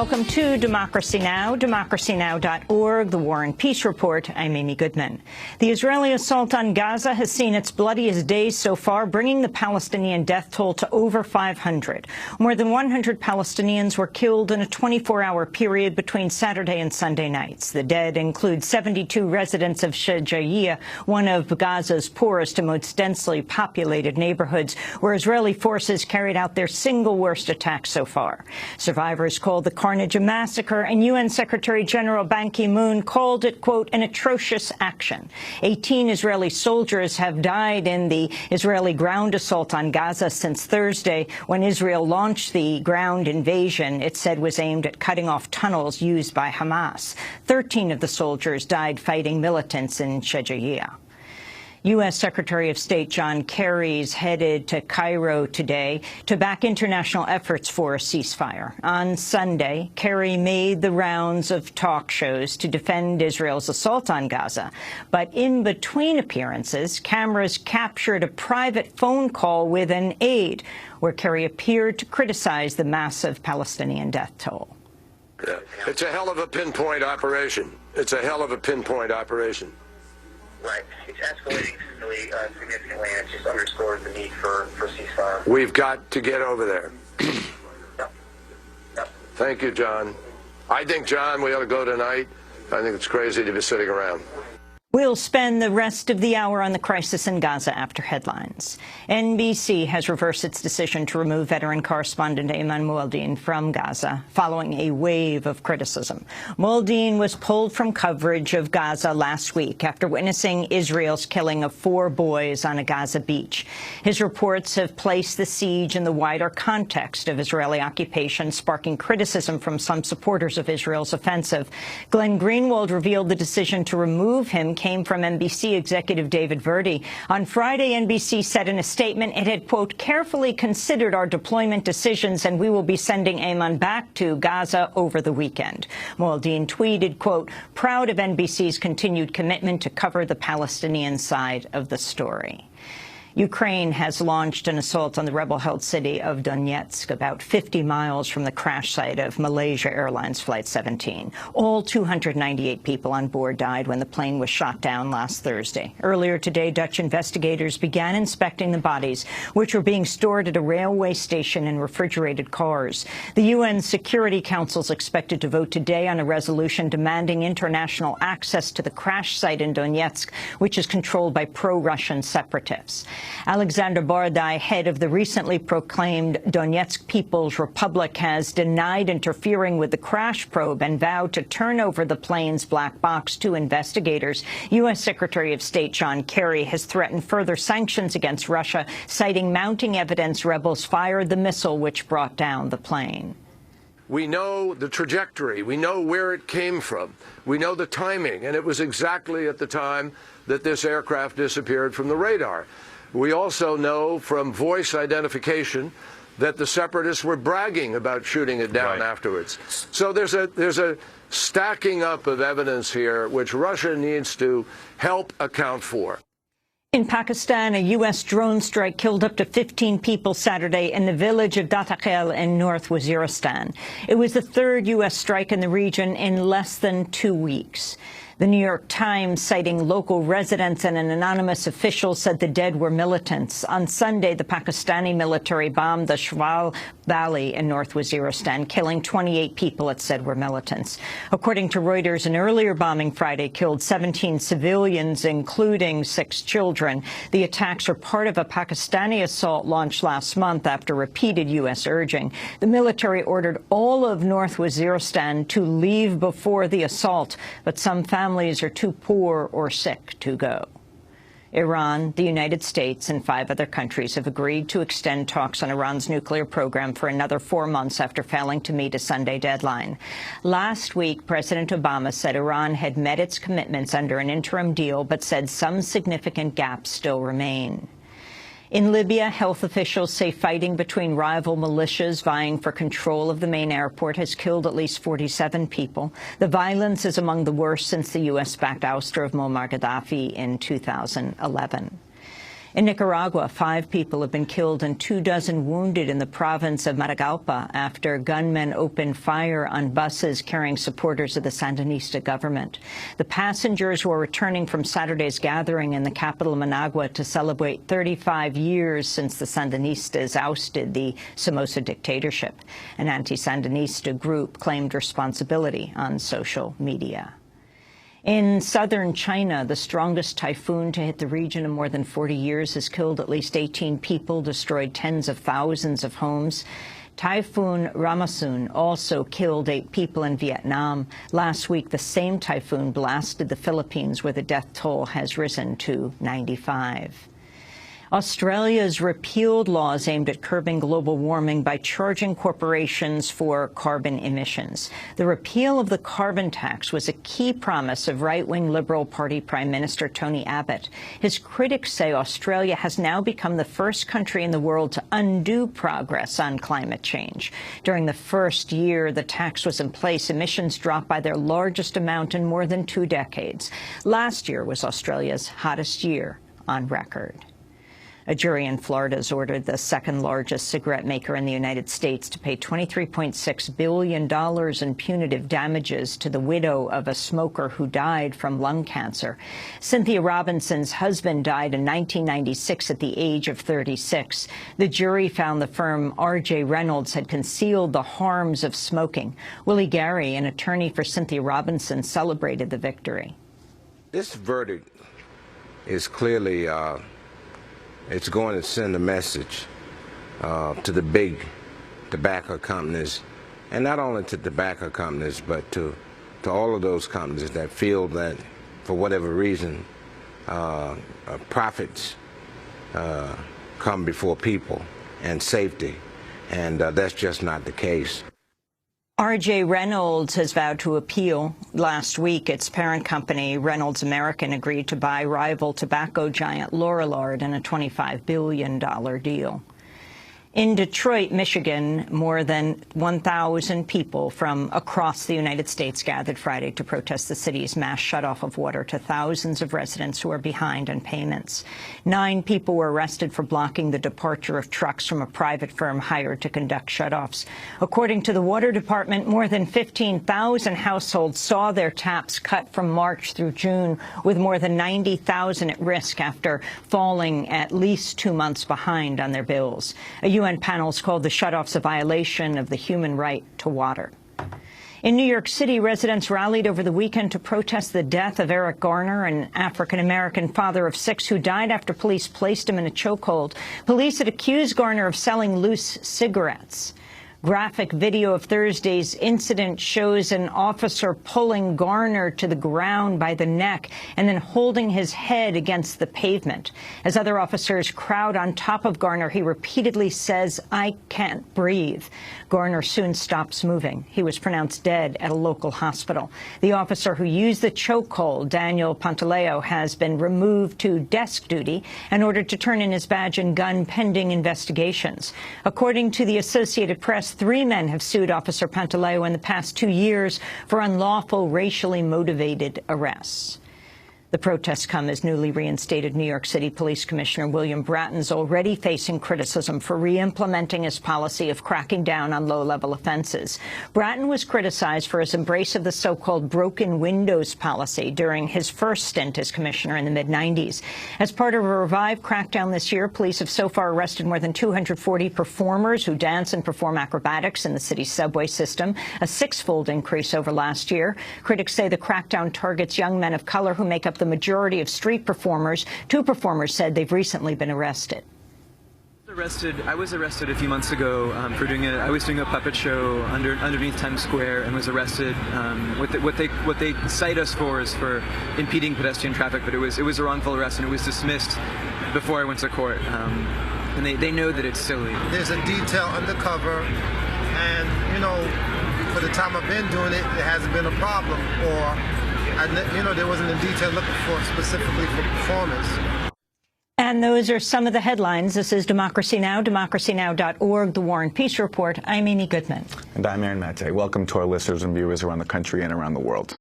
Welcome to Democracy Now!, democracynow.org, the War and Peace Report. I'm Amy Goodman. The Israeli assault on Gaza has seen its bloodiest days so far, bringing the Palestinian death toll to over 500. More than 100 Palestinians were killed in a 24-hour period between Saturday and Sunday nights. The dead include 72 residents of Shujaiya, one of Gaza's poorest and most densely populated neighborhoods, where Israeli forces carried out their single worst attack so far. Survivors called the carnage a massacre, and UN Secretary General Ban Ki-moon called it, quote, an atrocious action. 18 Israeli soldiers have died in the Israeli ground assault on Gaza since Thursday, when Israel launched the ground invasion it said was aimed at cutting off tunnels used by Hamas. 13 of the soldiers died fighting militants in Shujaiya. U.S. Secretary of State John Kerry is headed to Cairo today to back international efforts for a ceasefire. On Sunday, Kerry made the rounds of talk shows to defend Israel's assault on Gaza. But in between appearances, cameras captured a private phone call with an aide, where Kerry appeared to criticize the massive Palestinian death toll. Yeah. It's a hell of a pinpoint operation. It's a hell of a pinpoint operation. Right. It's escalating really significantly, and it just underscores the need for ceasefire. We've got to get over there. Yep. Thank you, John. I think, John, we ought to go tonight. I think it's crazy to be sitting around. We'll spend the rest of the hour on the crisis in Gaza after headlines. NBC has reversed its decision to remove veteran correspondent Ayman Moyheldin from Gaza following a wave of criticism. Moyheldin was pulled from coverage of Gaza last week after witnessing Israel's killing of 4 boys on a Gaza beach. His reports have placed the siege in the wider context of Israeli occupation, sparking criticism from some supporters of Israel's offensive. Glenn Greenwald revealed the decision to remove him came from NBC executive David Verdi. On Friday, NBC said in a statement it had, quote, carefully considered our deployment decisions, and we will be sending Ayman back to Gaza over the weekend. Moyheldin tweeted, quote, proud of NBC's continued commitment to cover the Palestinian side of the story. Ukraine has launched an assault on the rebel-held city of Donetsk, about 50 miles from the crash site of Malaysia Airlines Flight 17. All 298 people on board died when the plane was shot down last Thursday. Earlier today, Dutch investigators began inspecting the bodies, which were being stored at a railway station in refrigerated cars. The UN Security Council is expected to vote today on a resolution demanding international access to the crash site in Donetsk, which is controlled by pro-Russian separatists. Alexander Bardai, head of the recently proclaimed Donetsk People's Republic, has denied interfering with the crash probe and vowed to turn over the plane's black box to investigators. U.S. Secretary of State John Kerry has threatened further sanctions against Russia, citing mounting evidence rebels fired the missile which brought down the plane. We know the trajectory. We know where it came from. We know the timing, and it was exactly at the time that this aircraft disappeared from the radar. We also know from voice identification that the separatists were bragging about shooting it down afterwards. So there's a stacking up of evidence here which Russia needs to help account for. In Pakistan, a U.S. drone strike killed up to 15 people Saturday in the village of Dataqel in North Waziristan. It was the 3rd U.S. strike in the region in less than 2 weeks. The New York Times, citing local residents and an anonymous official, said the dead were militants. On Sunday, the Pakistani military bombed the Shwal Valley in North Waziristan, killing 28 people it said were militants. According to Reuters, an earlier bombing Friday killed 17 civilians, including 6 children. The attacks are part of a Pakistani assault launched last month after repeated U.S. urging. The military ordered all of North Waziristan to leave before the assault, but some families are too poor or sick to go. Iran, the United States, and 5 other countries have agreed to extend talks on Iran's nuclear program for another 4 months after failing to meet a Sunday deadline. Last week, President Obama said Iran had met its commitments under an interim deal, but said some significant gaps still remain. In Libya, health officials say fighting between rival militias vying for control of the main airport has killed at least 47 people. The violence is among the worst since the U.S.-backed ouster of Muammar Gaddafi in 2011. In Nicaragua, 5 people have been killed and 24 wounded in the province of Matagalpa after gunmen opened fire on buses carrying supporters of the Sandanista government. The passengers were returning from Saturday's gathering in the capital Managua to celebrate 35 years since the Sandanistas ousted the Somoza dictatorship. An anti-Sandinista group claimed responsibility on social media. In southern China, the strongest typhoon to hit the region in more than 40 years has killed at least 18 people, destroyed tens of thousands of homes. Typhoon Rammasun also killed 8 people in Vietnam. Last week, the same typhoon blasted the Philippines, where the death toll has risen to 95. Australia's repealed laws aimed at curbing global warming by charging corporations for carbon emissions. The repeal of the carbon tax was a key promise of right-wing Liberal Party Prime Minister Tony Abbott. His critics say Australia has now become the first country in the world to undo progress on climate change. During the first year the tax was in place, emissions dropped by their largest amount in more than 2 decades. Last year was Australia's hottest year on record. A jury in Florida has ordered the second-largest cigarette maker in the United States to pay $23.6 billion in punitive damages to the widow of a smoker who died from lung cancer. Cynthia Robinson's husband died in 1996 at the age of 36. The jury found the firm R.J. Reynolds had concealed the harms of smoking. Willie Gary, an attorney for Cynthia Robinson, celebrated the victory. This verdict is clearly it's going to send a message to the big tobacco companies, and not only to tobacco companies, but to all of those companies that feel that, for whatever reason, profits come before people and safety, and that's just not the case. R.J. Reynolds has vowed to appeal. Last week, its parent company, Reynolds American, agreed to buy rival tobacco giant Lorillard in a $25 billion deal. In Detroit, Michigan, more than 1,000 people from across the United States gathered Friday to protest the city's mass shutoff of water to thousands of residents who are behind on payments. 9 people were arrested for blocking the departure of trucks from a private firm hired to conduct shutoffs. According to the Water Department, more than 15,000 households saw their taps cut from March through June, with more than 90,000 at risk after falling at least 2 months behind on their bills. A UN panels called the shutoffs a violation of the human right to water. In New York City, residents rallied over the weekend to protest the death of Eric Garner, an African-American father of 6 who died after police placed him in a chokehold. Police had accused Garner of selling loose cigarettes. Graphic video of Thursday's incident shows an officer pulling Garner to the ground by the neck and then holding his head against the pavement. As other officers crowd on top of Garner, he repeatedly says, "I can't breathe." Garner soon stops moving. He was pronounced dead at a local hospital. The officer who used the chokehold, Daniel Pantaleo, has been removed to desk duty and ordered to turn in his badge and gun pending investigations. According to the Associated Press, 3 men have sued Officer Pantaleo in the past 2 years for unlawful, racially motivated arrests. The protests come as newly reinstated New York City Police Commissioner William Bratton is already facing criticism for re-implementing his policy of cracking down on low-level offenses. Bratton was criticized for his embrace of the so-called broken windows policy during his first stint as commissioner in the mid-90s. As part of a revived crackdown this year, police have so far arrested more than 240 performers who dance and perform acrobatics in the city's subway system, a 6-fold increase over last year. Critics say the crackdown targets young men of color who make up the majority of street performers. 2 performers said they've recently been arrested. I was arrested a few months ago for I was doing a puppet show underneath Times Square and was arrested. What they cite us for is for impeding pedestrian traffic, but it was a wrongful arrest and it was dismissed before I went to court. And they know that it's silly. There's a detail undercover, and you know, for the time I've been doing it, there hasn't been a problem, or there wasn't a detail looking for specifically for performance. And those are some of the headlines. This is Democracy Now!, democracynow.org, The War and Peace Report. I'm Amy Goodman. And I'm Aaron Mate. Welcome to our listeners and viewers around the country and around the world.